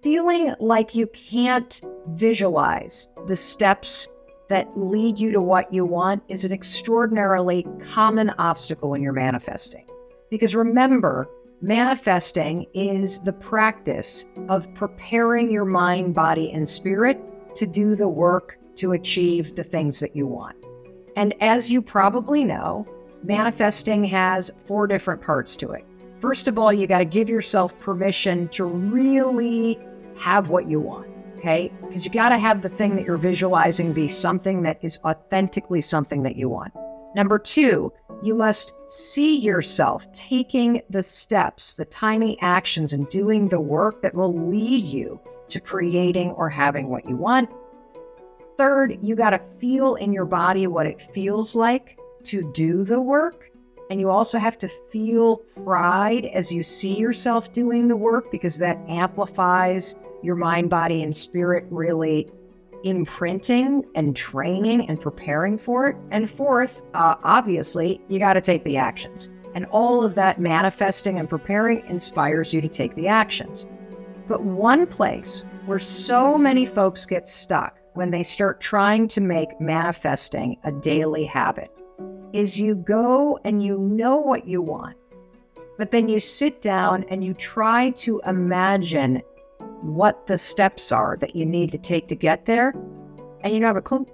Feeling like you can't visualize the steps that lead you to what you want is an extraordinarily common obstacle when you're manifesting. Because remember, manifesting is the practice of preparing your mind, body, and spirit to do the work to achieve the things that you want. And as you probably know, manifesting has 4 different parts to it. First of all, you got to give yourself permission to really have what you want, okay? Because you got to have the thing that you're visualizing be something that is authentically something that you want. Number 2, you must see yourself taking the steps, the tiny actions, and doing the work that will lead you to creating or having what you want. Third, you got to feel in your body what it feels like to do the work. And you also have to feel pride as you see yourself doing the work, because that amplifies your mind, body, and spirit really imprinting and training and preparing for it. And fourth, obviously, you got to take the actions. And all of that manifesting and preparing inspires you to take the actions. But one place where so many folks get stuck when they start trying to make manifesting a daily habit is you go and you know what you want, but then you sit down and you try to imagine what the steps are that you need to take to get there, and you don't have a clue.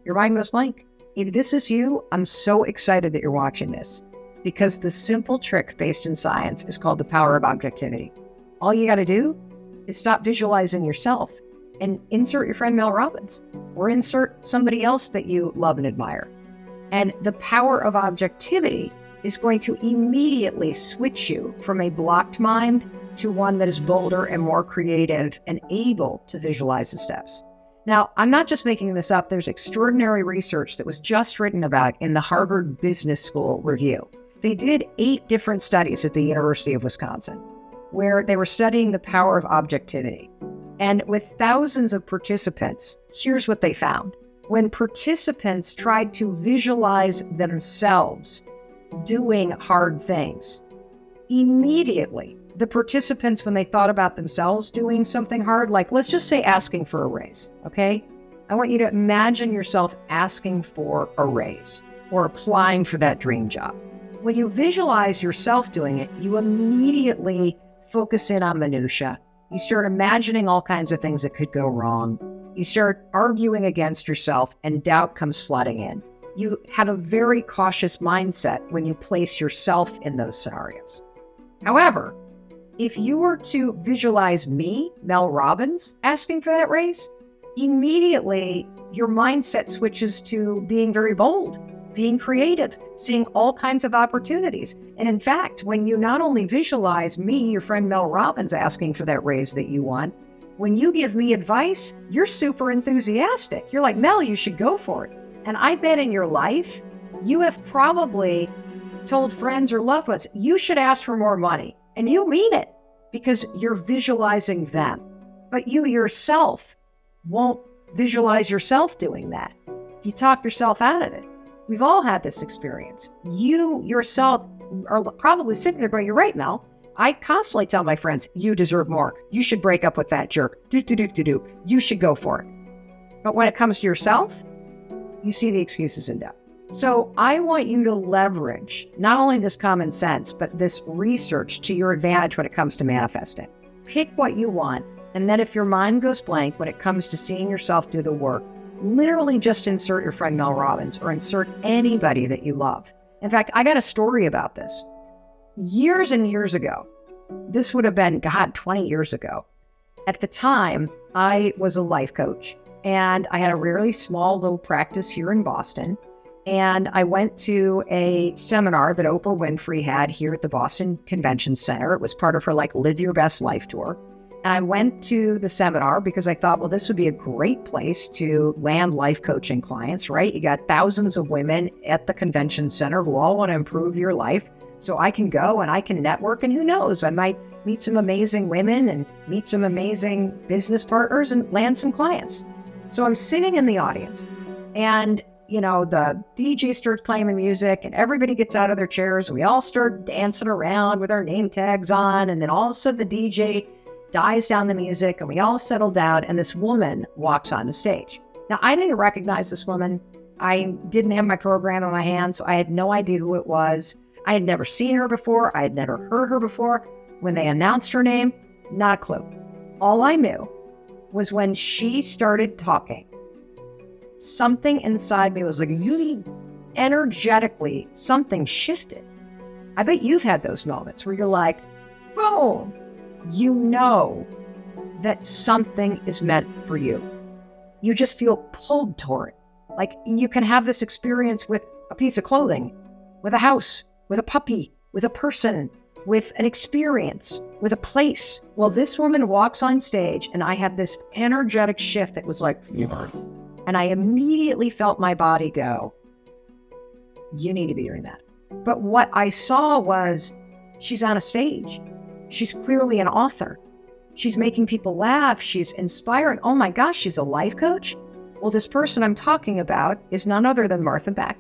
Your mind goes blank. If this is you, I'm so excited that you're watching this, because the simple trick based in science is called the power of objectivity. All you got to do is stop visualizing yourself and insert your friend Mel Robbins, or insert somebody else that you love and admire. And the power of objectivity is going to immediately switch you from a blocked mind to one that is bolder and more creative and able to visualize the steps. Now, I'm not just making this up. There's extraordinary research that was just written about in the Harvard Business School Review. They did 8 different studies at the University of Wisconsin, where they were studying the power of objectivity. And with thousands of participants, here's what they found. When participants tried to visualize themselves doing hard things, immediately the participants, when they thought about themselves doing something hard, like let's just say asking for a raise, okay? I want you to imagine yourself asking for a raise or applying for that dream job. When you visualize yourself doing it, you immediately focus in on minutia. You start imagining all kinds of things that could go wrong. You start arguing against yourself, and doubt comes flooding in. You have a very cautious mindset when you place yourself in those scenarios. However, if you were to visualize me, Mel Robbins, asking for that raise, immediately your mindset switches to being very bold, being creative, seeing all kinds of opportunities. And in fact, when you not only visualize me, your friend Mel Robbins, asking for that raise that you want, when you give me advice, you're super enthusiastic. You're like, Mel, you should go for it. And I bet in your life, you have probably told friends or loved ones, you should ask for more money. And you mean it because you're visualizing them. But you yourself won't visualize yourself doing that. You talk yourself out of it. We've all had this experience. You yourself are probably sitting there going, you're right, Mel. I constantly tell my friends, you deserve more. You should break up with that jerk. You should go for it. But when it comes to yourself, you see the excuses and doubt. So I want you to leverage not only this common sense, but this research to your advantage when it comes to manifesting. Pick what you want. And then if your mind goes blank when it comes to seeing yourself do the work, literally just insert your friend Mel Robbins or insert anybody that you love. In fact, I got a story about this. Years and years ago, this would have been, 20 years ago. At the time, I was a life coach, and I had a really small little practice here in Boston. And I went to a seminar that Oprah Winfrey had here at the Boston Convention Center. It was part of her Live Your Best Life tour. And I went to the seminar because I thought, well, this would be a great place to land life coaching clients, right? You got thousands of women at the convention center who all want to improve your life. So I can go and I can network, and who knows, I might meet some amazing women and meet some amazing business partners and land some clients. So I'm sitting in the audience, and the DJ starts playing the music, and everybody gets out of their chairs, and we all start dancing around with our name tags on. And then all of a sudden the DJ dies down the music, and we all settle down, and this woman walks on the stage. Now, I didn't recognize this woman. I didn't have my program in my hand, so I had no idea who it was. I had never seen her before. I had never heard her before. When they announced her name, not a clue. All I knew was when she started talking, something inside me was like, really energetically, something shifted. I bet you've had those moments where you're like, boom, you know that something is meant for you. You just feel pulled toward it. Like you can have this experience with a piece of clothing, with a house, with a puppy, with a person, with an experience, with a place. Well, this woman walks on stage and I had this energetic shift that was like, and I immediately felt my body go, you need to be doing that. But what I saw was she's on a stage. She's clearly an author. She's making people laugh. She's inspiring. Oh my gosh, she's a life coach. Well, this person I'm talking about is none other than Martha Beck.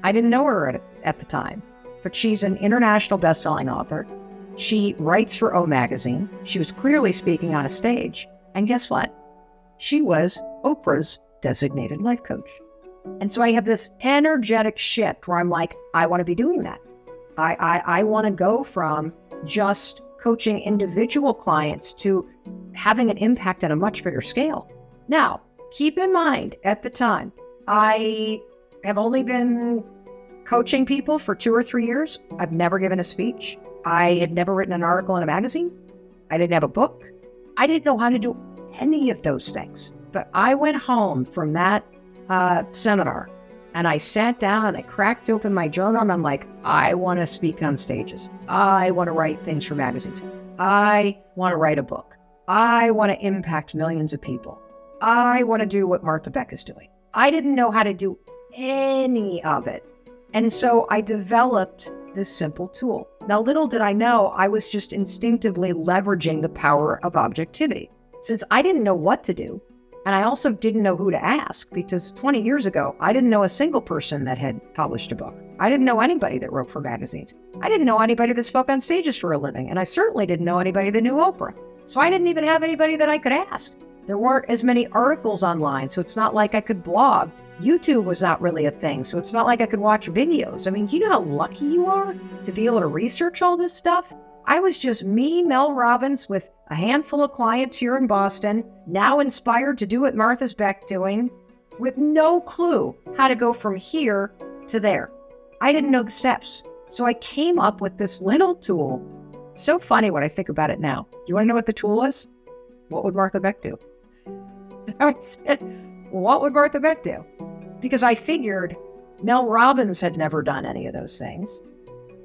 I didn't know her at the time, but she's an international best-selling author. She writes for O Magazine. She was clearly speaking on a stage. And guess what? She was Oprah's designated life coach. And so I have this energetic shift where I'm like, I want to be doing that. I want to go from just coaching individual clients to having an impact on a much bigger scale. Now, keep in mind, at the time, I have only been coaching people for 2 or 3 years. I've never given a speech. I had never written an article in a magazine. I didn't have a book. I didn't know how to do any of those things. But I went home from that seminar and I sat down and I cracked open my journal and I'm like, I want to speak on stages. I want to write things for magazines. I want to write a book. I want to impact millions of people. I want to do what Martha Beck is doing. I didn't know how to do any of it. And so I developed this simple tool. Now, little did I know, I was just instinctively leveraging the power of objectivity. Since I didn't know what to do, and I also didn't know who to ask, because 20 years ago, I didn't know a single person that had published a book. I didn't know anybody that wrote for magazines. I didn't know anybody that spoke on stages for a living, and I certainly didn't know anybody that knew Oprah. So I didn't even have anybody that I could ask. There weren't as many articles online, so it's not like I could blog. YouTube was not really a thing, so it's not like I could watch videos. I mean, you know how lucky you are to be able to research all this stuff? I was just me, Mel Robbins, with a handful of clients here in Boston, now inspired to do what Martha Beck's doing, with no clue how to go from here to there. I didn't know the steps. So I came up with this little tool. It's so funny when I think about it now. Do you want to know what the tool is? What would Martha Beck do? I said, what would Martha Beck do? Because I figured Mel Robbins had never done any of those things,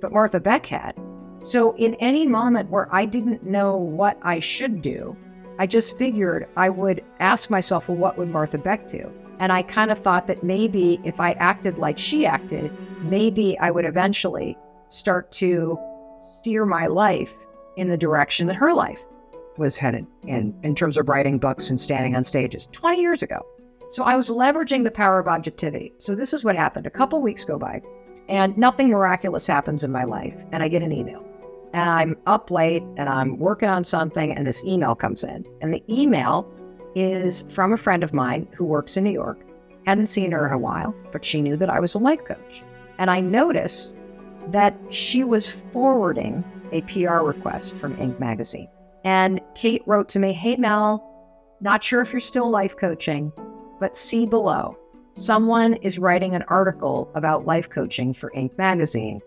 but Martha Beck had. So in any moment where I didn't know what I should do, I just figured I would ask myself, well, what would Martha Beck do? And I kind of thought that maybe if I acted like she acted, maybe I would eventually start to steer my life in the direction that her life was headed in terms of writing books and standing on stages 20 years ago. So I was leveraging the power of objectivity. So this is what happened. A couple weeks go by and nothing miraculous happens in my life. And I get an email and I'm up late and I'm working on something and this email comes in. And the email is from a friend of mine who works in New York. Hadn't seen her in a while, but she knew that I was a life coach. And I noticed that she was forwarding a PR request from Inc. magazine. And Kate wrote to me, hey, Mel, not sure if you're still life coaching, but see below. Someone is writing an article about life coaching for Inc. magazine.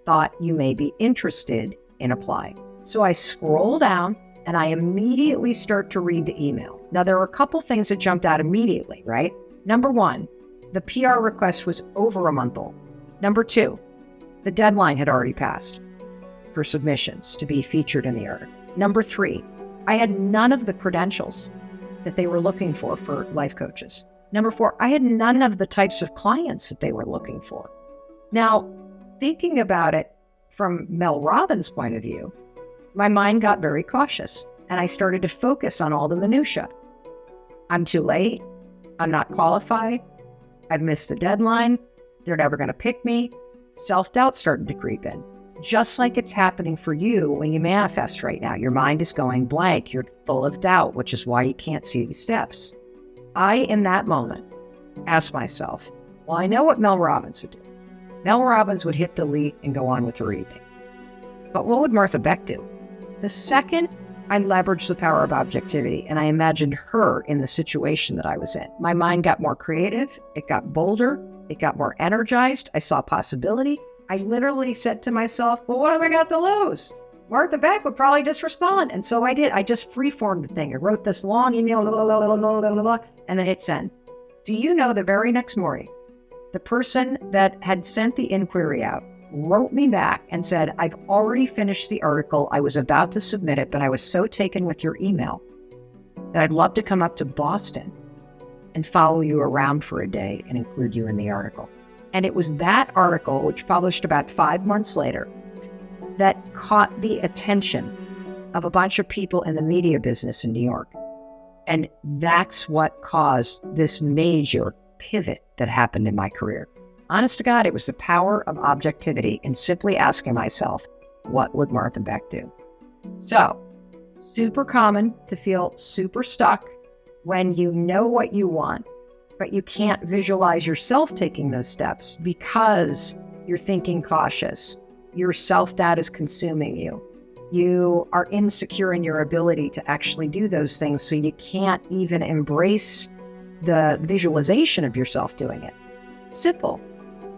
Thought you may be interested in applying. So I scroll down and I immediately start to read the email. Now, there were a couple things that jumped out immediately, right? Number one, the PR request was over a month old. Number two, the deadline had already passed for submissions to be featured in the article. Number three, I had none of the credentials that they were looking for life coaches. Number four, I had none of the types of clients that they were looking for. Now, thinking about it from Mel Robbins' point of view, my mind got very cautious and I started to focus on all the minutia. I'm too late. I'm not qualified. I've missed the deadline. They're never going to pick me. Self-doubt started to creep in. just like it's happening for you when you manifest right now. Your mind is going blank. You're full of doubt, which is why you can't see the steps. I, in that moment, asked myself, well, I know what Mel Robbins would do. Mel Robbins would hit delete and go on with her evening. But what would Martha Beck do? The second I leveraged the power of objectivity and I imagined her in the situation that I was in, my mind got more creative, it got bolder, it got more energized, I saw possibility. I literally said to myself, well, what have I got to lose? Martha Beck would probably just respond. And so I did. I just freeformed the thing. I wrote this long email, and then hit send. Do you know the very next morning, the person that had sent the inquiry out wrote me back and said, I've already finished the article. I was about to submit it, but I was so taken with your email that I'd love to come up to Boston and follow you around for a day and include you in the article. And it was that article, which published about 5 months later, that caught the attention of a bunch of people in the media business in New York. And that's what caused this major pivot that happened in my career. Honest to God, it was the power of objectivity and simply asking myself, what would Martha Beck do? So, super common to feel super stuck when you know what you want, but you can't visualize yourself taking those steps because you're thinking cautious. Your self-doubt is consuming you. You are insecure in your ability to actually do those things, so you can't even embrace the visualization of yourself doing it. Simple.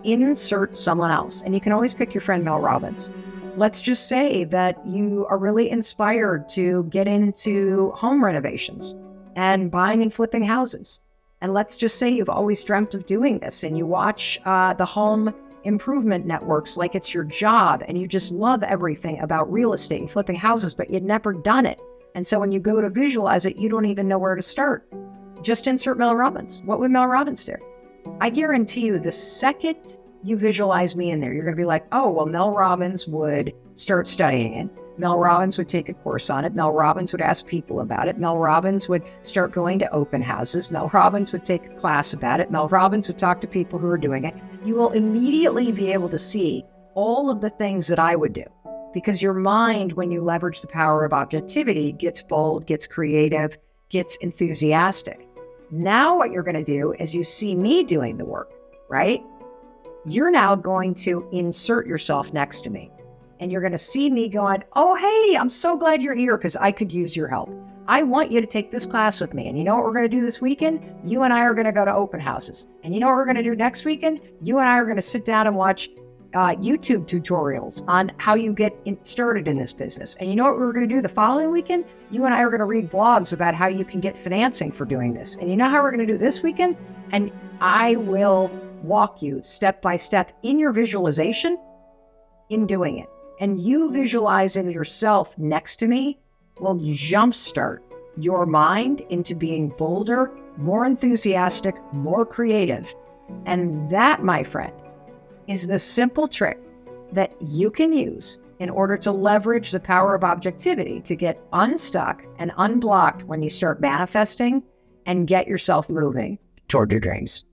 Insert someone else. And you can always pick your friend Mel Robbins. Let's just say that you are really inspired to get into home renovations and buying and flipping houses. And let's just say you've always dreamt of doing this and you watch the home improvement networks like it's your job and you just love everything about real estate and flipping houses, but you'd never done it. And so when you go to visualize it, you don't even know where to start. Just insert Mel Robbins. What would Mel Robbins do? I guarantee you the second you visualize me in there, you're going to be like, oh, well, Mel Robbins would start studying it. Mel Robbins would take a course on it. Mel Robbins would ask people about it. Mel Robbins would start going to open houses. Mel Robbins would take a class about it. Mel Robbins would talk to people who are doing it. You will immediately be able to see all of the things that I would do because your mind, when you leverage the power of objectivity, gets bold, gets creative, gets enthusiastic. Now what you're going to do is you see me doing the work, right? You're now going to insert yourself next to me. And you're going to see me going, oh, hey, I'm so glad you're here because I could use your help. I want you to take this class with me. And you know what we're going to do this weekend? You and I are going to go to open houses. And you know what we're going to do next weekend? You and I are going to sit down and watch YouTube tutorials on how you get started in this business. And you know what we're going to do the following weekend? You and I are going to read blogs about how you can get financing for doing this. And you know how we're going to do this weekend? And I will walk you step by step in your visualization in doing it. And you visualizing yourself next to me will jumpstart your mind into being bolder, more enthusiastic, more creative. And that, my friend, is the simple trick that you can use in order to leverage the power of objectivity to get unstuck and unblocked when you start manifesting and get yourself moving toward your dreams.